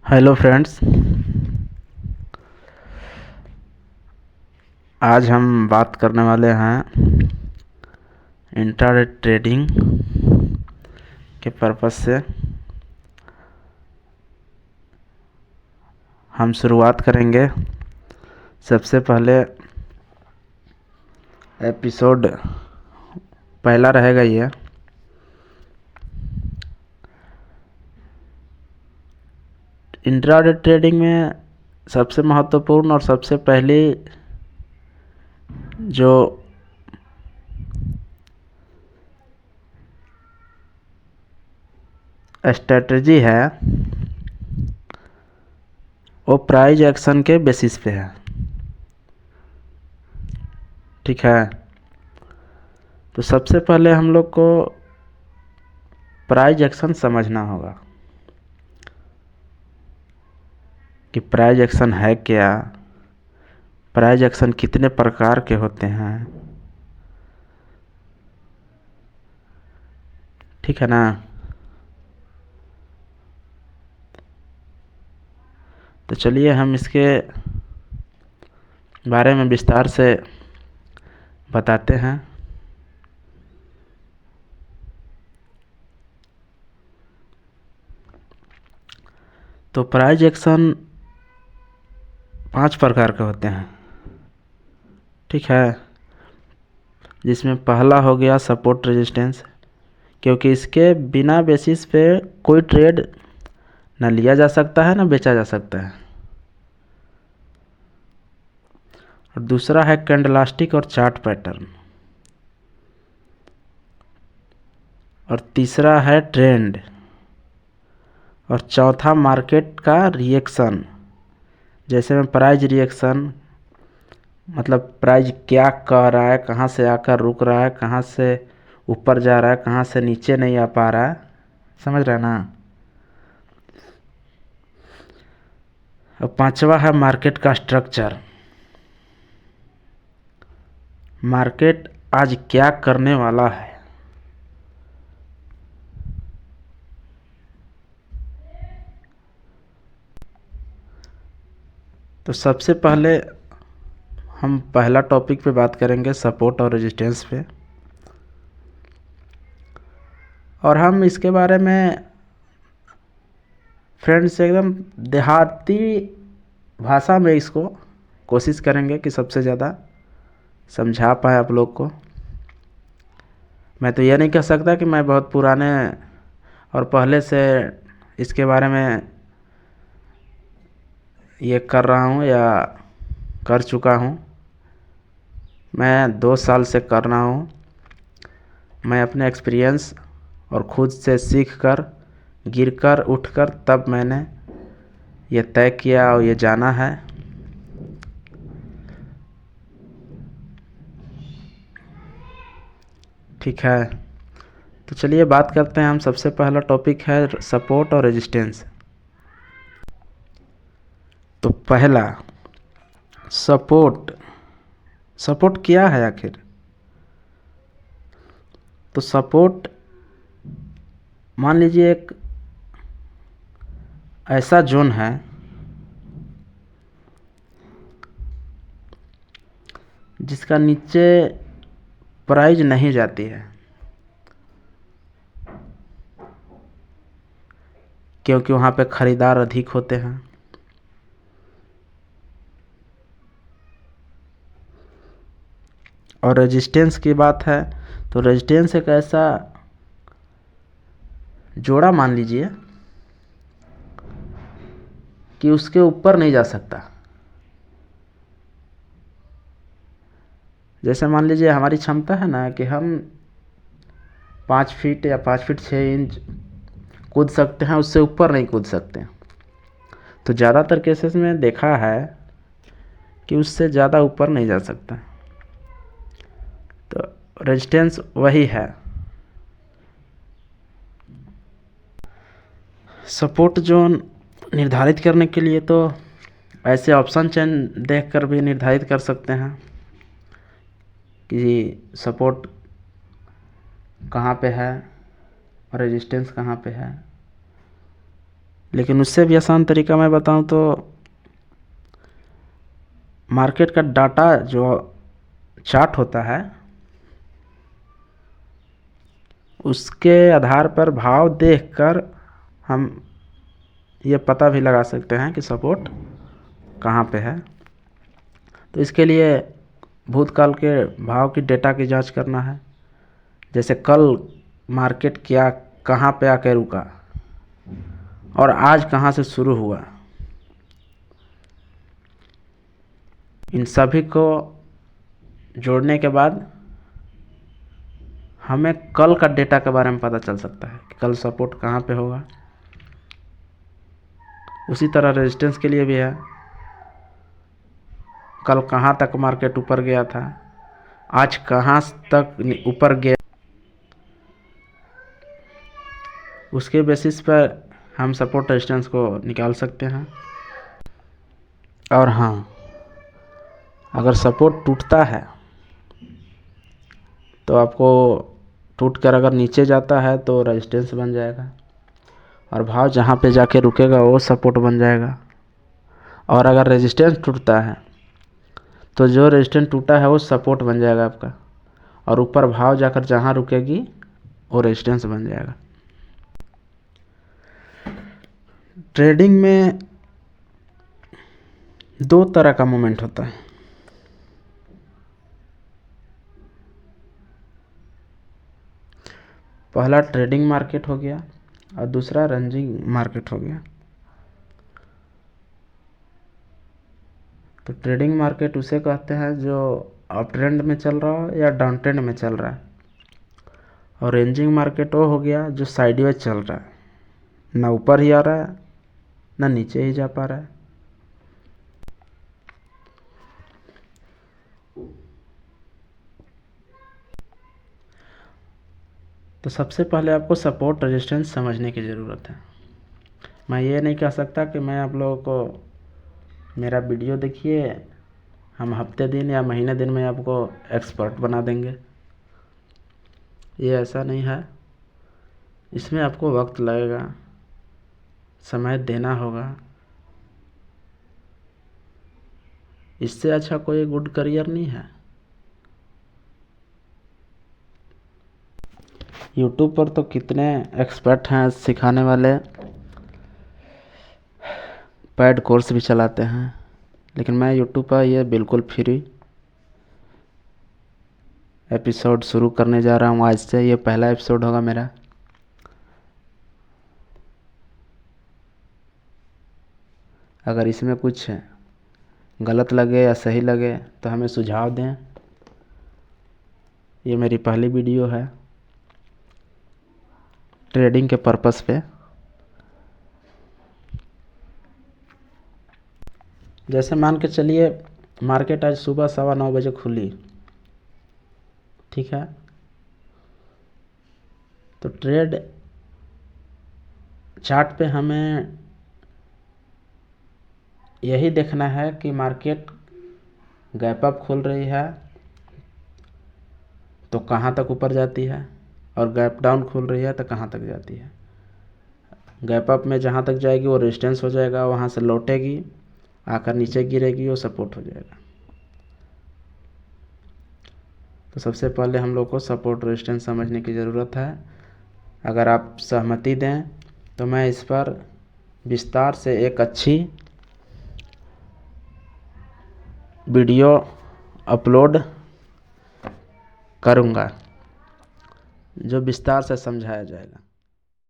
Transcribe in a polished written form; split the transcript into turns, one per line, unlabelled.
Hello friends. आज हम बात करने वाले हैं इंट्राडे ट्रेडिंग के पर्पस से। हम शुरुआत करेंगे। सबसे पहले एपिसोड पहला रहेगा ये। इंट्राडे ट्रेडिंग में सबसे महत्वपूर्ण और सबसे पहली जो स्ट्रेटजी है वो प्राइस एक्शन के बेसिस पे है। ठीक है, तो सबसे पहले हम लोग को प्राइस एक्शन समझना होगा कि प्राइस एक्शन है क्या, प्राइस एक्शन कितने प्रकार के होते हैं। ठीक है ना। तो चलिए हम इसके बारे में विस्तार से बताते हैं। तो प्राइस एक्शन 5 प्रकार के होते हैं। ठीक है, जिसमें पहला हो गया सपोर्ट रेजिस्टेंस, क्योंकि इसके बिना बेसिस पे कोई ट्रेड ना लिया जा सकता है ना बेचा जा सकता है। और दूसरा है कैंडलस्टिक और चार्ट पैटर्न। और तीसरा है ट्रेंड। और चौथा मार्केट का रिएक्शन, जैसे में प्राइस रिएक्शन, मतलब प्राइस क्या कर रहा है, कहाँ से आकर रुक रहा है, कहाँ से ऊपर जा रहा है, कहाँ से नीचे नहीं आ पा रहा है। समझ रहे हैं ना। और पांचवा है मार्केट का स्ट्रक्चर। मार्केट आज क्या करने वाला है। तो सबसे पहले हम पहला टॉपिक पे बात करेंगे सपोर्ट और रेजिस्टेंस पे। और हम इसके बारे में फ्रेंड्स एकदम देहाती भाषा में इसको कोशिश करेंगे कि सबसे ज़्यादा समझा पाए आप लोग को। मैं तो ये नहीं कह सकता कि मैं बहुत पुराने और पहले से इसके बारे में ये कर रहा हूँ या कर चुका हूँ। मैं 2 साल से कर रहा हूँ। मैं अपने एक्सपीरियंस और खुद से सीख कर, गिर कर, उठ कर, तब मैंने ये तय किया और ये जाना है। ठीक है, तो चलिए बात करते हैं। हम सबसे पहला टॉपिक है सपोर्ट और रेजिस्टेंस। तो पहला सपोर्ट। सपोर्ट क्या है आखिर। तो सपोर्ट मान लीजिए एक ऐसा जोन है जिसका नीचे प्राइस नहीं जाती है, क्योंकि वहाँ पे ख़रीदार अधिक होते हैं। और रेजिस्टेंस की बात है तो रेजिस्टेंस एक ऐसा जोड़ा मान लीजिए कि उसके ऊपर नहीं जा सकता। जैसे मान लीजिए हमारी क्षमता है ना कि हम 5 फीट या 5 फीट 6 इंच कूद सकते हैं, उससे ऊपर नहीं कूद सकते। तो ज़्यादातर केसेस में देखा है कि उससे ज़्यादा ऊपर नहीं जा सकता। तो रेजिस्टेंस वही है। सपोर्ट जोन निर्धारित करने के लिए तो ऐसे ऑप्शन चेन देखकर भी निर्धारित कर सकते हैं कि सपोर्ट कहाँ पे है और रेजिस्टेंस कहाँ पे है। लेकिन उससे भी आसान तरीका मैं बताऊं तो मार्केट का डाटा जो चार्ट होता है उसके आधार पर भाव देखकर हम ये पता भी लगा सकते हैं कि सपोर्ट कहाँ पे है। तो इसके लिए भूतकाल के भाव की डेटा की जांच करना है। जैसे कल मार्केट क्या कहाँ पे आके रुका और आज कहाँ से शुरू हुआ, इन सभी को जोड़ने के बाद हमें कल का डेटा के बारे में पता चल सकता है कि कल सपोर्ट कहाँ पे होगा। उसी तरह रेजिस्टेंस के लिए भी है, कल कहाँ तक मार्केट ऊपर गया था, आज कहाँ तक ऊपर गया, उसके बेसिस पर हम सपोर्ट रेजिस्टेंस को निकाल सकते हैं। और हाँ, अगर सपोर्ट टूटता है तो आपको टूट कर अगर नीचे जाता है तो रेजिस्टेंस बन जाएगा और भाव जहाँ पे जाके रुकेगा वो सपोर्ट बन जाएगा। और अगर रेजिस्टेंस टूटता है तो जो रेजिस्टेंस टूटा है वो सपोर्ट बन जाएगा आपका, और ऊपर भाव जाकर जहाँ रुकेगी वो रेजिस्टेंस बन जाएगा। ट्रेडिंग में दो तरह का मूवमेंट होता है। पहला ट्रेडिंग मार्केट हो गया और दूसरा रेंजिंग मार्केट हो गया। तो ट्रेडिंग मार्केट उसे कहते हैं जो अप ट्रेंड में चल रहा हो या डाउन ट्रेंड में चल रहा है, और रेंजिंग मार्केट वो हो गया जो साइडवेज चल रहा है, ना ऊपर ही आ रहा है ना नीचे ही जा पा रहा है। तो सबसे पहले आपको सपोर्ट रेजिस्टेंस समझने की ज़रूरत है। मैं ये नहीं कह सकता कि मैं आप लोगों को मेरा वीडियो देखिए, हम हफ्ते दिन या महीने दिन में आपको एक्सपर्ट बना देंगे, ये ऐसा नहीं है। इसमें आपको वक्त लगेगा, समय देना होगा। इससे अच्छा कोई गुड करियर नहीं है। यूट्यूब पर तो कितने एक्सपर्ट हैं सिखाने वाले, पेड कोर्स भी चलाते हैं, लेकिन मैं यूट्यूब पर ये बिल्कुल फ्री एपिसोड शुरू करने जा रहा हूँ। आज से ये पहला एपिसोड होगा मेरा। अगर इसमें कुछ गलत लगे या सही लगे तो हमें सुझाव दें। ये मेरी पहली वीडियो है ट्रेडिंग के पर्पस पे। जैसे मान के चलिए मार्केट आज सुबह 9:15 बजे खुली, ठीक है, तो ट्रेड चार्ट पे हमें यही देखना है कि मार्केट गैप अप खुल रही है तो कहाँ तक ऊपर जाती है, और गैप डाउन खुल रही है तो कहाँ तक जाती है। गैप अप में जहाँ तक जाएगी वो रेजिस्टेंस हो जाएगा, वहाँ से लौटेगी आकर नीचे गिरेगी, वो सपोर्ट हो जाएगा। तो सबसे पहले हम लोग को सपोर्ट रेजिस्टेंस समझने की ज़रूरत है। अगर आप सहमति दें तो मैं इस पर विस्तार से एक अच्छी वीडियो अपलोड करूँगा जो विस्तार से समझाया जाएगा।